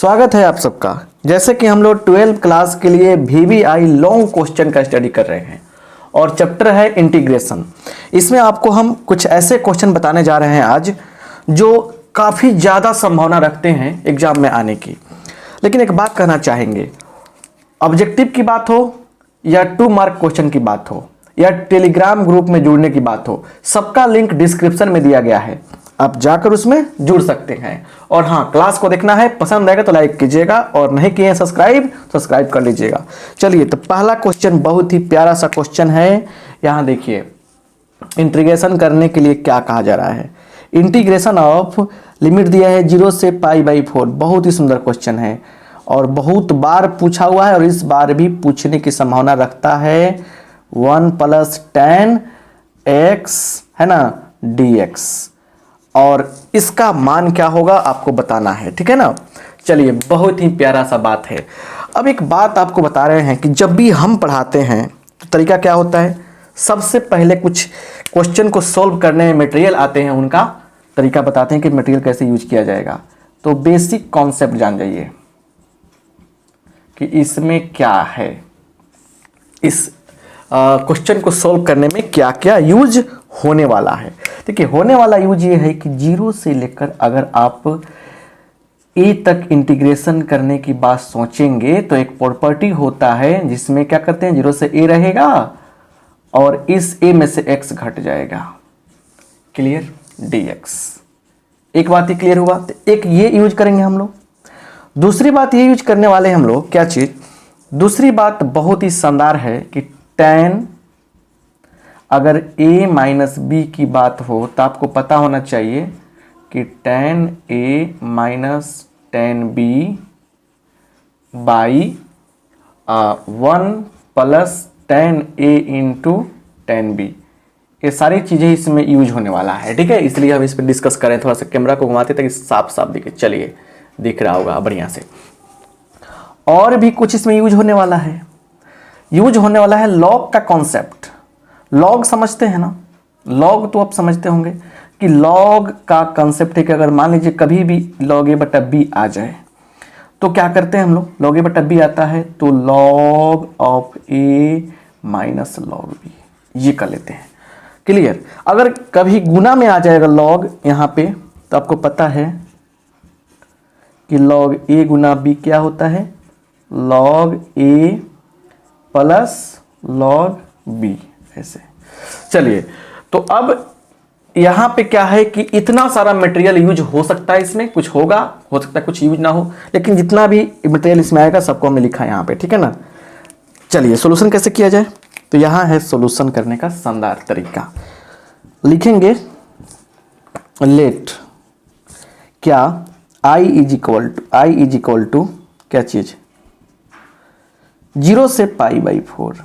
स्वागत है आप सबका। जैसे कि हम लोग 12th क्लास के लिए VBI लॉन्ग क्वेश्चन का स्टडी कर रहे हैं और चैप्टर है इंटीग्रेशन। इसमें आपको हम कुछ ऐसे क्वेश्चन बताने जा रहे हैं आज जो काफ़ी ज़्यादा संभावना रखते हैं एग्जाम में आने की। लेकिन एक बात कहना चाहेंगे, ऑब्जेक्टिव की बात हो या 2 मार्क क्वेश्चन की बात हो या टेलीग्राम ग्रुप में जुड़ने की बात हो, सबका लिंक डिस्क्रिप्शन में दिया गया है, आप जाकर उसमें जुड़ सकते हैं। और हाँ, क्लास को देखना है, पसंद आएगा तो लाइक कीजिएगा और नहीं किए हैं सब्सक्राइब कर लीजिएगा। चलिए, तो पहला क्वेश्चन बहुत ही प्यारा सा क्वेश्चन है। यहाँ देखिए, इंटीग्रेशन करने के लिए क्या कहा जा रहा है। इंटीग्रेशन ऑफ लिमिट दिया है 0 से π/4। बहुत ही सुंदर क्वेश्चन है और बहुत बार पूछा हुआ है और इस बार भी पूछने की संभावना रखता है। 1 + tan x है ना dx, और इसका मान क्या होगा आपको बताना है, ठीक है ना। चलिए, बहुत ही प्यारा सा बात है। अब एक बात आपको बता रहे हैं कि जब भी हम पढ़ाते हैं तो तरीका क्या होता है, सबसे पहले कुछ क्वेश्चन को सॉल्व करने में मटेरियल आते हैं, उनका तरीका बताते हैं कि मटेरियल कैसे यूज किया जाएगा। तो बेसिक कॉन्सेप्ट जान जाइए कि इसमें क्या है, इस क्वेश्चन को सॉल्व करने में क्या क्या यूज होने वाला है। देखिए, होने वाला यूज ये है कि 0 से लेकर अगर आप a तक इंटीग्रेशन करने की बात सोचेंगे तो एक प्रॉपर्टी होता है जिसमें क्या करते हैं, 0 से a रहेगा और इस a में से x घट जाएगा, क्लियर, dx। एक बात ही क्लियर हुआ। तो एक ये यूज करेंगे हम लोग। दूसरी बात ये यूज करने वाले हम लोग, क्या चीज, दूसरी बात बहुत ही शानदार है कि tan, अगर a माइनस बी की बात हो तो आपको पता होना चाहिए कि tan a minus tan b by 1 plus tan a into tan b, ये सारी चीज़ें इसमें यूज होने वाला है, ठीक है। इसलिए हम इस पर डिस्कस करें। थोड़ा सा कैमरा को घुमाते ताकि साफ साफ दिखे। चलिए, दिख रहा होगा बढ़िया से। और भी कुछ इसमें यूज होने वाला है। यूज होने वाला है लॉग का कॉन्सेप्ट। लॉग समझते हैं ना, लॉग तो आप समझते होंगे कि लॉग का कंसेप्ट है कि अगर मान लीजिए कभी भी log a/b आ जाए तो क्या करते हैं हम लोग, log a/b आता है तो log of a minus log b, ये कर लेते हैं, क्लियर। अगर कभी गुना में आ जाएगा log यहाँ पे तो आपको पता है कि log a गुना b क्या होता है, log a plus log b, ऐसे। चलिए, तो अब यहां पे क्या है कि इतना सारा मटेरियल यूज हो सकता है, इसमें कुछ होगा, हो सकता है कुछ यूज ना हो, लेकिन जितना भी मटेरियल इसमें आएगा सबको हमने लिखा है यहां पे, ठीक है ना। चलिए, सॉल्यूशन कैसे किया जाए, तो यहां है सॉल्यूशन करने का शानदार तरीका। लिखेंगे लेट क्या i इज इक्वल टू क्या चीज, 0 से π/4,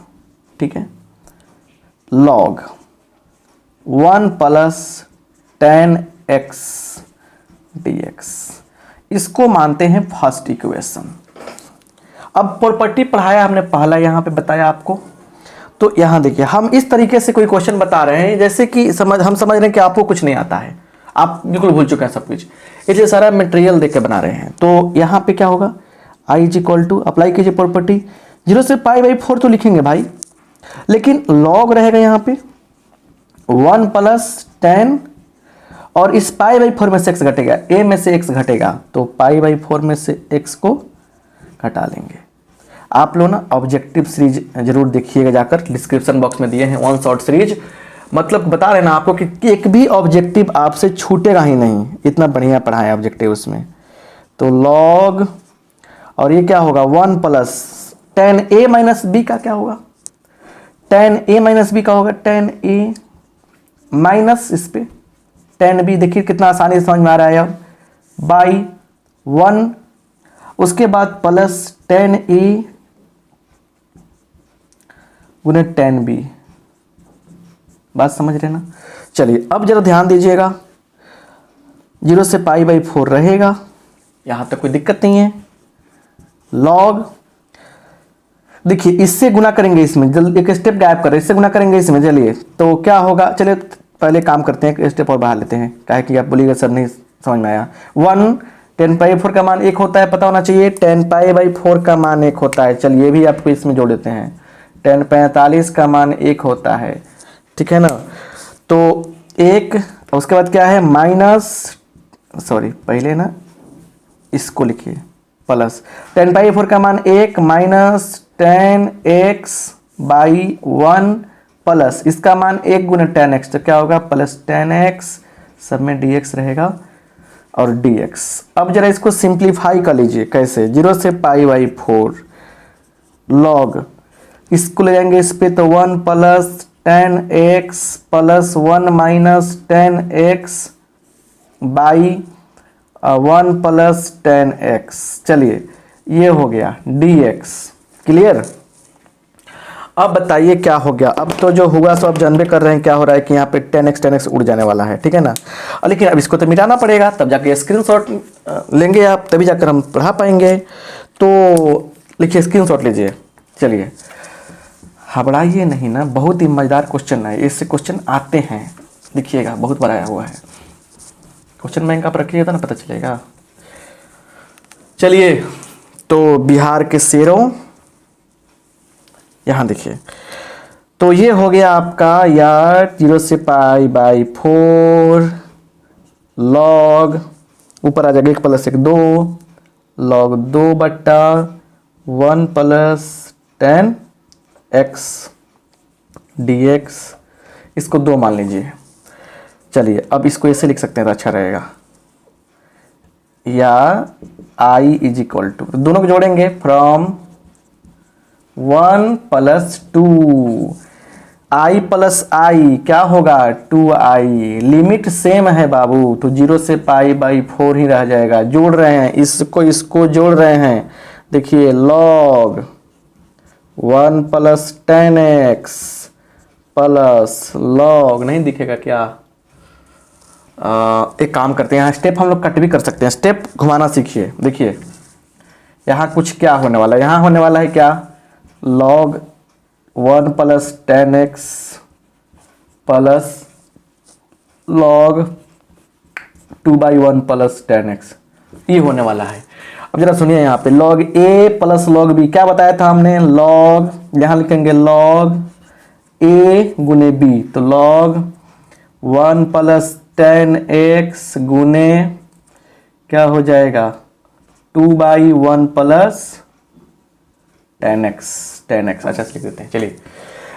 ठीक है, log 1 plus tan x dx, इसको मानते हैं फर्स्ट इक्वेशन। अब प्रॉपर्टी पढ़ाया हमने पहला, यहां पे बताया आपको। तो यहां देखिए, हम इस तरीके से कोई क्वेश्चन बता रहे हैं जैसे कि हम समझ रहे हैं कि आपको कुछ नहीं आता है, आप बिल्कुल भूल चुके हैं सब कुछ, इसलिए सारा मटेरियल देख के बना रहे हैं। तो यहां पे क्या होगा, i is equal to, apply कीजिए प्रॉपर्टी, 0 से π/4 तो लिखेंगे भाई, लेकिन log रहेगा यहाँ पे 1 प्लस tan, और इस π/4 में से x घटेगा, a में से x घटेगा तो π/4 में से x को घटा लेंगे। आप लोग ना ऑब्जेक्टिव सीरीज जरूर देखिएगा, जाकर डिस्क्रिप्शन बॉक्स में दिए हैं 1 शॉर्ट सीरीज, मतलब बता रहे ना आपको कि एक भी ऑब्जेक्टिव आपसे छूटेगा ही नहीं, इतना बढ़िया पढ़ाया ऑब्जेक्टिव उसमें। तो log, और ये क्या होगा, 1 plus tan a minus b का क्या होगा, tan a माइनस बी का होगा tan a माइनस इस पे tan b, देखिए कितना आसानी से समझ में आ रहा है अब, बाई 1, उसके बाद प्लस tan a गुने tan b, बात समझ रहे ना। चलिए, अब जरा ध्यान दीजिएगा, 0 से π/4 रहेगा, यहां तक कोई दिक्कत नहीं है। log, देखिए इससे गुना करेंगे, इसमें जल्दी एक स्टेप गायब करें, इससे गुना करेंगे इसमें। चलिए, तो क्या होगा, चलिए पहले काम करते हैं, एक स्टेप और बाहर लेते हैं, क्या है कि आप बोलिएगा सर नहीं समझ में आया। 1 10 पाई/4 का मान 1 होता है, पता होना चाहिए। 10 पाई/4 का मान 1 होता है। चलिए ये भी आपको इसमें जोड़ देते हैं। 10 45 का मान 1 होता है, ठीक है ना। तो 1, उसके बाद क्या है माइनस, सॉरी पहले ना इसको लिखिए प्लस 10/4 का मान 1 माइनस 10x/1 प्लस इसका मान 1 गुना 10x, तो क्या होगा प्लस 10x, सब में dx रहेगा और dx। अब जरा इसको सिंप्लीफाई कर लीजिए, कैसे, 0 से पाई/4 लॉग, इसको ले जाएंगे इस पे तो 1 plus 10x plus 1 minus 10x/1 plus 10x। चलिए ये हो गया dx। क्लियर। अब बताइए क्या हो गया। अब तो जो हुआ सो आप जानबे कर रहे हैं क्या हो रहा है कि यहाँ पे 10x उड़ जाने वाला है, ठीक है ना। लेकिन अब इसको तो मिटाना पड़ेगा, तब जाके स्क्रीनशॉट लेंगे आप, तभी जाकर हम पढ़ा पाएंगे। तो लिखिए स्क्रीनशॉट लीजिए। चलिए घबराइए नहीं ना, बहुत ही मज़ेदार क्वेश्चन है, इससे क्वेश्चन आते हैं, देखिएगा बहुत बनाया हुआ है। क्वेश्चन बैंक आप रखिएगा ना पता चलेगा। चलिए तो बिहार के शेरों, यहाँ देखिए, तो ये हो गया आपका यार 0 से पाई/4 लॉग, ऊपर आ जाएगा 1 plus 1 2 log 2/1 plus 10x dx। इसको 2 मान लीजिए। चलिए अब इसको ऐसे लिख सकते हैं तो अच्छा रहेगा, या i इज इक्वल टू, दोनों को जोड़ेंगे फ्रॉम 1 प्लस 2, i प्लस आई क्या होगा 2i, लिमिट सेम है बाबू, तो 0 से पाई/4 ही रह जाएगा। जोड़ रहे हैं इसको जोड़ रहे हैं, देखिए log 1 plus 10x plus log, नहीं दिखेगा क्या, एक काम करते हैं, यहाँ स्टेप हम लोग कट भी कर सकते हैं, स्टेप घुमाना सीखिए। देखिए यहाँ कुछ क्या होने वाला है, यहाँ होने वाला है क्या log 1 plus 10x plus log 2/1 plus 10x, ये होने वाला है। अब जरा सुनिए यहाँ पे log a plus log b, क्या बताया था हमने, log, यहाँ लिखेंगे log a गुने b, तो log 1 प्लस 10x गुने क्या हो जाएगा 2/1 प्लस 10x, अच्छा से लिख देते हैं। चलिए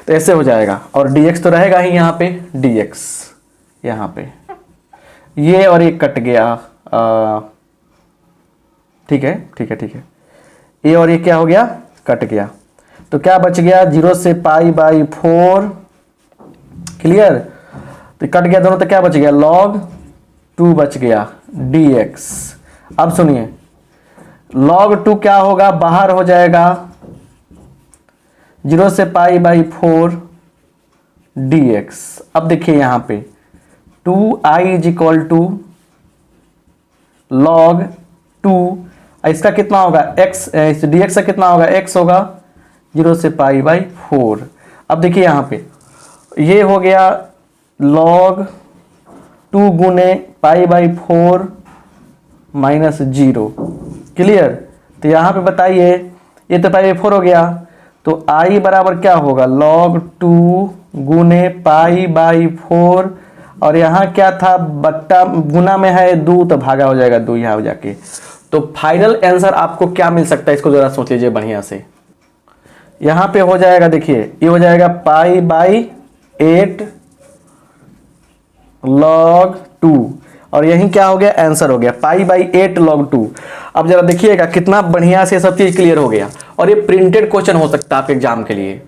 तो ऐसे हो जाएगा, और dx तो रहेगा ही यहाँ पे, dx यहाँ पे, ये और ये कट गया, ठीक है ठीक है ठीक है, ये और ये क्या हो गया कट गया, तो क्या बच गया 0 से पाई/4। क्लियर, तो कट गया दोनों, तो क्या बच गया log 2 बच गया dx। अब सुनिए log 2 क्या होगा, बाहर हो जाएगा 0 से पाई/4 dx। अब देखिए यहाँ पे 2i is equal to log 2, इसका कितना होगा x, dx का कितना होगा x होगा 0 से पाई/4। अब देखिए यहाँ पे ये हो गया log 2 गुने पाई/4 माइनस 0। क्लियर, तो यहाँ पे बताइए ये तो पाई/4 हो गया, तो i बराबर क्या होगा log 2 गुने पाई/4, और यहाँ क्या था बट्टा गुना में है 2 तो भागा हो जाएगा 2 यहाँ हो जाके। तो फाइनल आंसर आपको क्या मिल सकता है, इसको जरा सोच लीजिए बढ़िया से। यहाँ पे हो जाएगा, देखिए ये हो जाएगा पाई/8 log 2, और यही क्या हो गया आंसर हो गया पाई/8 log 2। अब जरा देखिएगा कितना बढ़िया से सब चीज क्लियर हो गया, और ये प्रिंटेड क्वेश्चन हो सकता है आपके एग्जाम के लिए।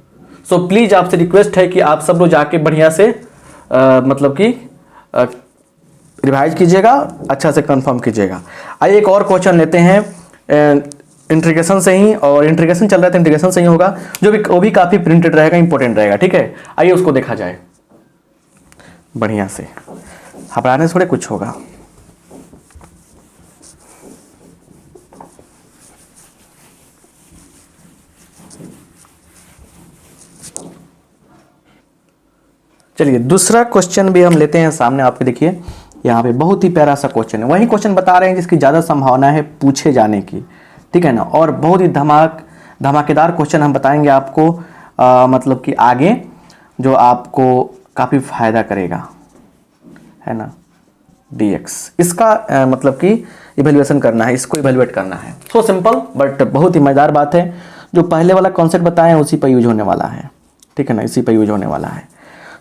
सो प्लीज आपसे रिक्वेस्ट है कि आप सब लोग जाके बढ़िया से मतलब कि रिवाइज कीजिएगा, अच्छा से कंफर्म कीजिएगा। आइए एक और क्वेश्चन लेते हैं इंटीग्रेशन से ही, और इंटीग्रेशन चल रहा है तो इंटीग्रेशन से ही होगा, जो भी वो भी काफी प्रिंटेड रहेगा, इंपॉर्टेंट रहेगा, ठीक है। आइए उसको देखा जाए बढ़िया से, घबराने से थोड़े कुछ होगा। चलिए दूसरा क्वेश्चन भी हम लेते हैं सामने आपके, देखिए यहाँ पे बहुत ही प्यारा सा क्वेश्चन है, वही क्वेश्चन बता रहे हैं जिसकी ज़्यादा संभावना है पूछे जाने की, ठीक है ना। और बहुत ही धमाकेदार क्वेश्चन हम बताएंगे आपको, मतलब कि आगे जो आपको काफ़ी फायदा करेगा, है ना। dx इसका मतलब कि इवेल्युएशन करना है, इसको इवेल्युएट करना है। सो सिंपल बट बहुत ही मज़ेदार बात है। जो पहले वाला कॉन्सेप्ट बताएं उसी पर यूज होने वाला है, ठीक है ना, इसी पर यूज होने वाला है।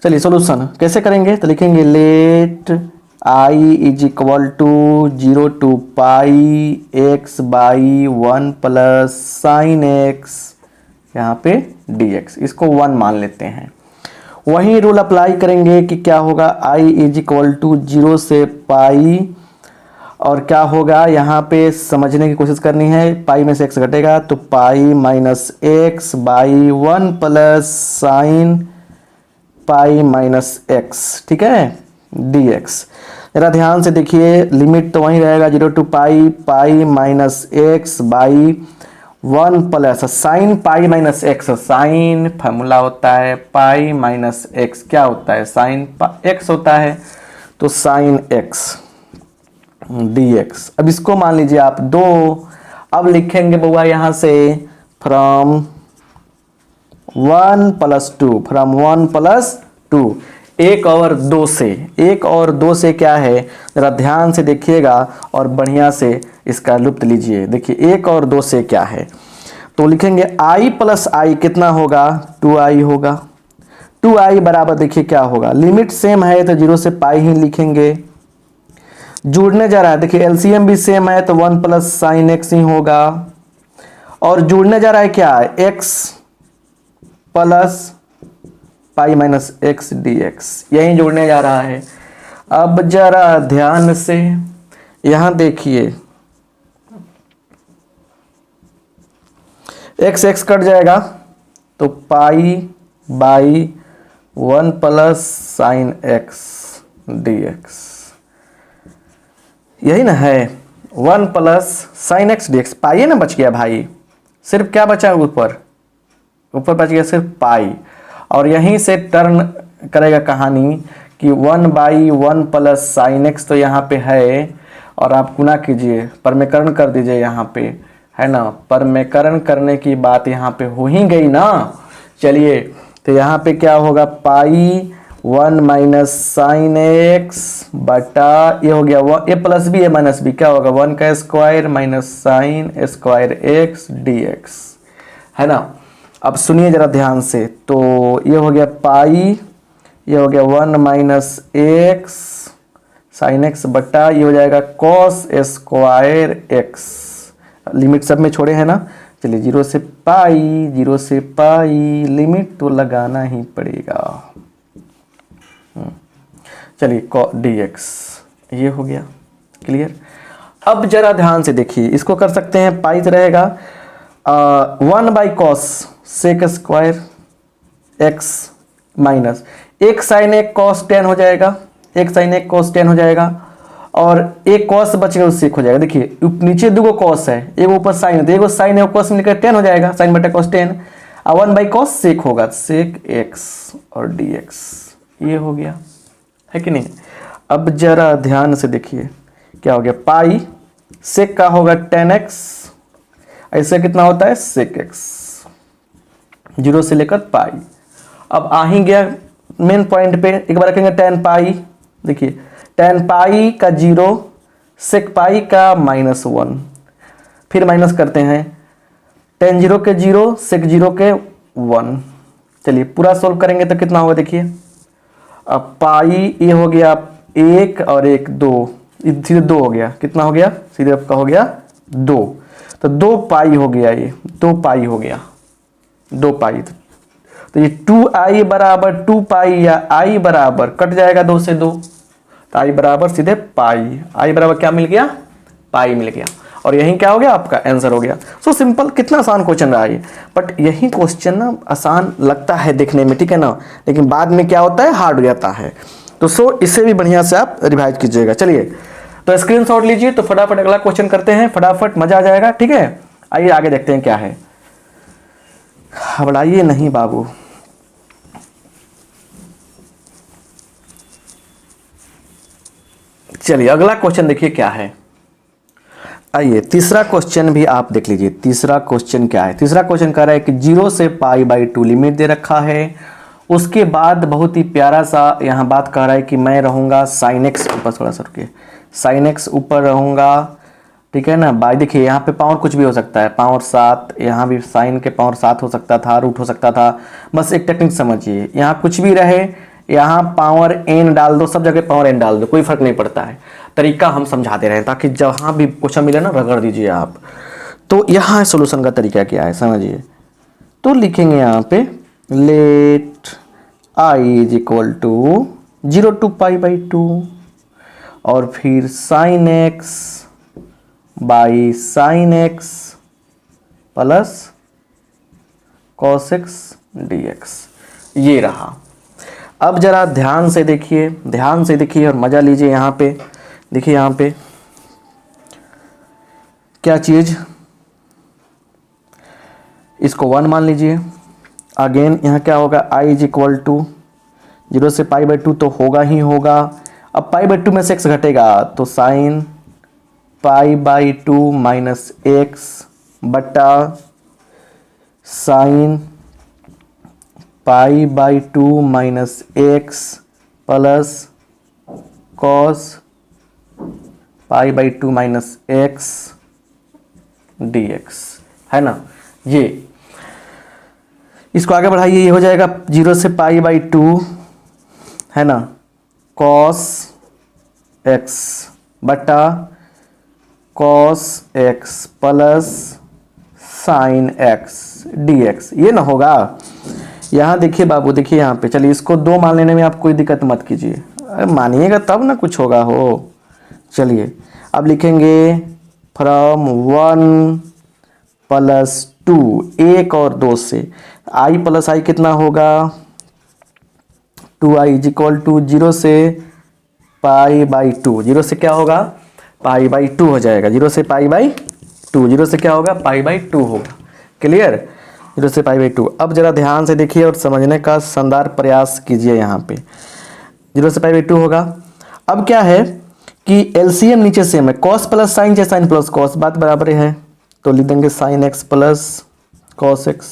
चलिए सोल्यूशन कैसे करेंगे, तो लिखेंगे let i is equal to 0 to pi x by 1 plus sine x यहाँ पे dx, इसको 1 मान लेते हैं। वही रूल अप्लाई करेंगे कि क्या होगा, i इज इक्वल टू 0 से पाई, और क्या होगा यहाँ पे समझने की कोशिश करनी है, पाई में से x घटेगा तो पाई minus x by 1 plus sine pi minus x, ठीक है, dx। जरा ध्यान से देखिए, लिमिट तो वहीं रहेगा 0 to pi, pi minus x by 1 plus sine pi minus x, sine formula होता है पाई माइनस एक्स, क्या होता है साइन एक्स होता है, तो साइन एक्स dx। अब इसको मान लीजिए आप 2, अब लिखेंगे बउआ यहाँ से फ्रॉम 1 प्लस 2, फ्रॉम 1 प्लस 2, 1 और 2 से, 1 और 2 से क्या है, जरा ध्यान से देखिएगा और बढ़िया से इसका लुत्फ लीजिए। देखिए 1 और 2 से क्या है, तो लिखेंगे i प्लस आई कितना होगा, 2i होगा। 2i बराबर देखिए क्या होगा, लिमिट सेम है तो 0 से पाई ही लिखेंगे। जुड़ने जा रहा है, देखिए एलसीएम भी सेम है तो 1 प्लस साइन एक्स ही होगा, और जुड़ने जा रहा है क्या, x plus pi minus x dx, यही जुड़ने जा रहा है। अब जरा ध्यान से यहां देखिए, x x कट जाएगा तो pi by 1 plus sine x dx, यही ना है, 1 प्लस साइन एक्स dx, पाई ना बच गया भाई, सिर्फ क्या बचा ऊपर बच गया सिर्फ पाई, और यहीं से टर्न करेगा कहानी कि 1 बाई 1 प्लस साइन एक्स तो यहाँ पे है, और आप गुना कीजिए, परमेकरण कर दीजिए यहाँ पे, है ना, परमेकरण करने की बात यहाँ पे हो ही गई ना। चलिए तो यहाँ पे क्या होगा, पाई 1 माइनस साइन एक्स बटा, ये हो गया ए प्लस बी ए माइनस बी, क्या होगा 1 का square minus sine square x dx, है ना। अब सुनिए जरा ध्यान से, तो ये हो गया पाई, ये हो गया 1 माइनस एक्स साइन एक्स बटा, ये हो जाएगा कॉस स्क्वायर एक्स, लिमिट सब में छोड़े हैं ना। चलिए 0 से पाई, 0 से पाई, लिमिट तो लगाना ही पड़ेगा। चलिए dx ये हो गया क्लियर। अब जरा ध्यान से देखिए, इसको कर सकते हैं, पाई तो रहेगा 1 by cosec square x minus एक साइन एक कॉस 10 हो जाएगा, एक साइन एक कॉस 10 हो जाएगा, और एक कॉस बचेगा उससे एक हो जाएगा। देखिए नीचे दो कॉस है, एक ऊपर साइन है, तो एक साइन है कॉस मिलकर 10 हो जाएगा, साइन बटा कॉस 10, 1 बाई कॉस सेक होगा, सेक एक्स और dx, ये हो गया, है कि नहीं। अब जरा ध्यान से देखिए क्या हो गया, पाई सेक का होगा 10x, ऐसे कितना होता है सेक x, 0 से लेकर पाई। अब आ ही गया मेन पॉइंट पे, एक बार रखेंगे 10 पाई, देखिए 10 पाई का 0, सेक पाई का -1, फिर माइनस करते हैं 10 0 के 0, सेक 0 के 1। चलिए पूरा सोल्व करेंगे तो कितना होगा, देखिए अब पाई ये हो गया 1 और 1 2, सीधे 2 हो गया, कितना हो गया, सीधे आपका हो गया 2, तो 2 पाई हो गया, ये 2 पाई हो गया, 2 पाई, तो ये 2i बराबर 2 पाई, या i बराबर कट जाएगा 2 से 2, तो i बराबर सीधे पाई, i बराबर क्या मिल गया, पाई मिल गया, और यही क्या हो गया, आपका आंसर हो गया। सो सिंपल, कितना आसान क्वेश्चन रहा ये, बट यही क्वेश्चन ना आसान लगता है देखने में, ठीक है ना, लेकिन बाद में क्या होता है, हार्ड हो जाता है। तो सो इसे भी बढ़िया से आप रिवाइज कीजिएगा। चलिए तो स्क्रीनशॉट लीजिए, तो फटाफट अगला क्वेश्चन करते हैं, फटाफट मजा आ जाएगा, ठीक है। आइए आगे देखते हैं क्या है, घबराइए नहीं बाबू। चलिए अगला क्वेश्चन देखिए क्या है। आइए तीसरा क्वेश्चन भी आप देख लीजिए। तीसरा क्वेश्चन क्या है? तीसरा क्वेश्चन कह रहा है कि 0 से π/2 लिमिट दे रखा है। उसके बाद बहुत ही प्यारा सा यहाँ बात कह रहा है कि मैं रहूँगा sin x ऊपर, थोड़ा सा रुकिए, sin x ऊपर रहूँगा, ठीक है ना। बाय देखिए यहाँ पे पावर कुछ भी हो सकता है, पावर 7, यहाँ भी साइन के पावर 7 हो सकता था, रूट हो सकता था। बस एक टेक्निक समझिए, यहाँ कुछ भी रहे, यहाँ पावर n डाल दो, सब जगह पावर n डाल दो, कोई फर्क नहीं पड़ता है। तरीका हम समझा दे रहे हैं ताकि जहाँ भी क्वेश्चन मिले ना रगड़ दीजिए आप। तो यहाँ सोल्यूशन का तरीका क्या है समझिए। तो लिखेंगे यहाँ पे let i is equal to 0 to π/2 और फिर sin x by sin x plus cos x dx, ये रहा। अब जरा ध्यान से देखिए, ध्यान से देखिए और मजा लीजिए। यहाँ पे देखिए, यहाँ पे क्या चीज, इसको 1 मान लीजिए। अगेन यहाँ क्या होगा, i इज इक्वल टू 0 से π/2 तो होगा ही होगा। अब π/2 में से x घटेगा तो साइन π/2 माइनस एक्स बटा sine π/2 minus x plus cos π/2 minus x dx, है ना। ये इसको आगे बढ़ाइए, ये हो जाएगा 0 से π/2, है ना, cos x बटा cos x plus sine x dx, ये ना होगा। यहाँ देखिए बाबू, देखिए यहाँ पे, चलिए इसको 2 मान लेने में आप कोई दिक्कत मत कीजिए, अरे मानिएगा तब ना कुछ होगा हो। चलिए अब लिखेंगे फ्रॉम 1 प्लस 2, 1 और 2 से i प्लस i कितना होगा, 2i इज इक्वल टू 0 से π/2, 0 से क्या होगा π/2 हो जाएगा, 0 से π/2, 0 से क्या होगा π/2 होगा। क्लियर, 0 से π/2। अब जरा ध्यान से देखिए और समझने का शानदार प्रयास कीजिए। यहाँ पे 0 से π/2 होगा। अब क्या है कि एलसीएम नीचे सेम है, cos प्लस साइन चाहे साइन प्लस cos, बात बराबर है, तो लिख देंगे sine x plus cos x।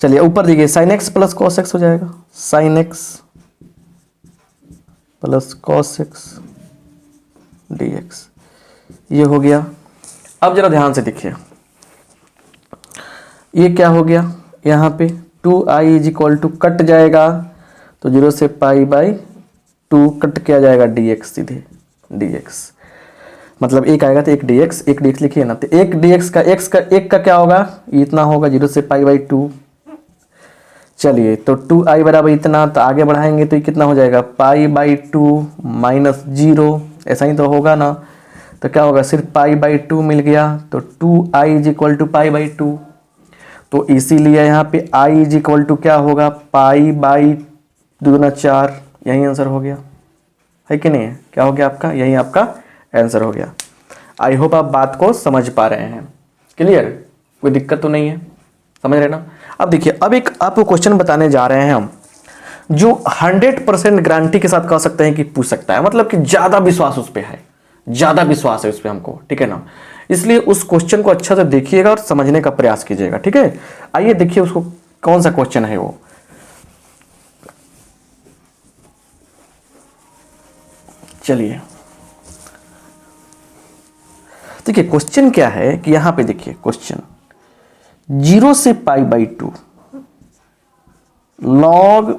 चलिए ऊपर देखिए, sine x plus cos x हो जाएगा, sine x plus cos x dx, ये हो गया। अब जरा ध्यान से देखिए, ये क्या हो गया, यहाँ पे 2i is equal to cut जाएगा तो 0 से π/2 कट किया जाएगा dx, सीधे dx, मतलब एक आएगा तो एक dx लिखिए ना, तो एक dx का x का एक का क्या होगा, इतना होगा 0 से π/2। चलिए तो 2i बराबर इतना, तो आगे बढ़ाएंगे तो ये कितना हो जाएगा π/2 माइनस 0, ऐसा ही तो होगा ना। तो क्या होगा, सिर्फ π/2 मिल गया, तो 2i इज इक्वल टू π/2। तो इसीलिए यहाँ पे i इज इक्वल टू क्या होगा, π/2 4, यही आंसर हो गया, है कि नहीं है। क्या हो गया आपका, यही आपका आंसर हो गया। आई होप आप बात को समझ पा रहे हैं। क्लियर, कोई दिक्कत तो नहीं है, समझ रहे ना। अब देखिए, अब एक आपको क्वेश्चन बताने जा रहे हैं हम, जो 100% गारंटी के साथ कह सकते हैं कि पूछ सकता है, मतलब कि ज्यादा विश्वास उस पर है, ज्यादा विश्वास है उस पर हमको, ठीक है ना। इसलिए उस क्वेश्चन को अच्छा से देखिएगा और समझने का प्रयास कीजिएगा, ठीक है। आइए देखिए उसको, कौन सा क्वेश्चन है वो। चलिए देखिए क्वेश्चन क्या है कि यहां पे देखिए क्वेश्चन, 0 से π/2 log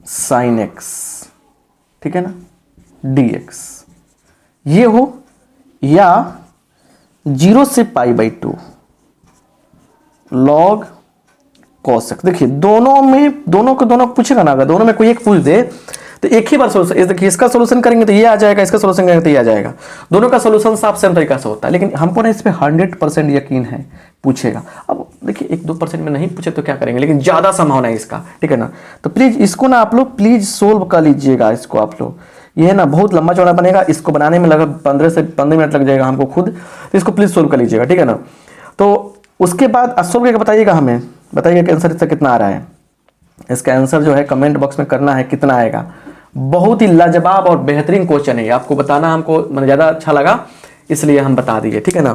sin x, ठीक है ना, dx, ये हो, या 0 से π/2 log cos x। देखिए दोनों में, दोनों को दोनों पूछेगा ना, अगर दोनों में कोई एक पूछ दे तो एक ही बार सोल्यूशन, देखिए इसका सोल्यूशन करेंगे तो ये आ जाएगा, इसका सोल्यूशन करेंगे तो ये आ जाएगा, दोनों का सोल्यूशन साफ सेम तरीका से होता है। लेकिन हमको ना इस पे 100% यकीन है पूछेगा। अब देखिए 1-2% में नहीं पूछे तो क्या करेंगे, लेकिन ज्यादा संभावना है इसका, ठीक है ना। तो प्लीज इसको ना आप लोग प्लीज सोल्व कर लीजिएगा इसको आप लोग, ये है ना बहुत लंबा चौड़ा बनेगा, इसको बनाने में लगभग 15 से 15 मिनट लग जाएगा हमको खुद, तो इसको प्लीज सोल्व कर लीजिएगा, ठीक है ना। तो उसके बाद सोल्व करके बताइएगा, हमें बताइएगा कि आंसर इसका कितना आ रहा है। इसका आंसर जो है कमेंट बॉक्स में करना है, कितना आएगा, बहुत ही लाजवाब और बेहतरीन क्वेश्चन है, आपको बताना हमको मतलब ज़्यादा अच्छा लगा इसलिए हम बता दिए, ठीक है ना।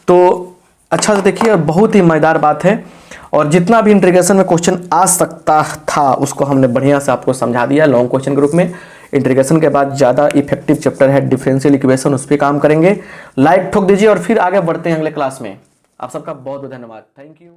तो अच्छा से देखिए, और बहुत ही मज़ेदार बात है, और जितना भी इंटीग्रेशन में क्वेश्चन आ सकता था उसको हमने बढ़िया से आपको समझा दिया लॉन्ग क्वेश्चन के रूप में। इंटीग्रेशन के बाद ज़्यादा इफेक्टिव चैप्टर है डिफरेंशियल इक्वेशन, उस पर काम करेंगे। लाइक ठोक दीजिए और फिर आगे बढ़ते हैं अगले क्लास में। आप सबका बहुत बहुत धन्यवाद, थैंक यू।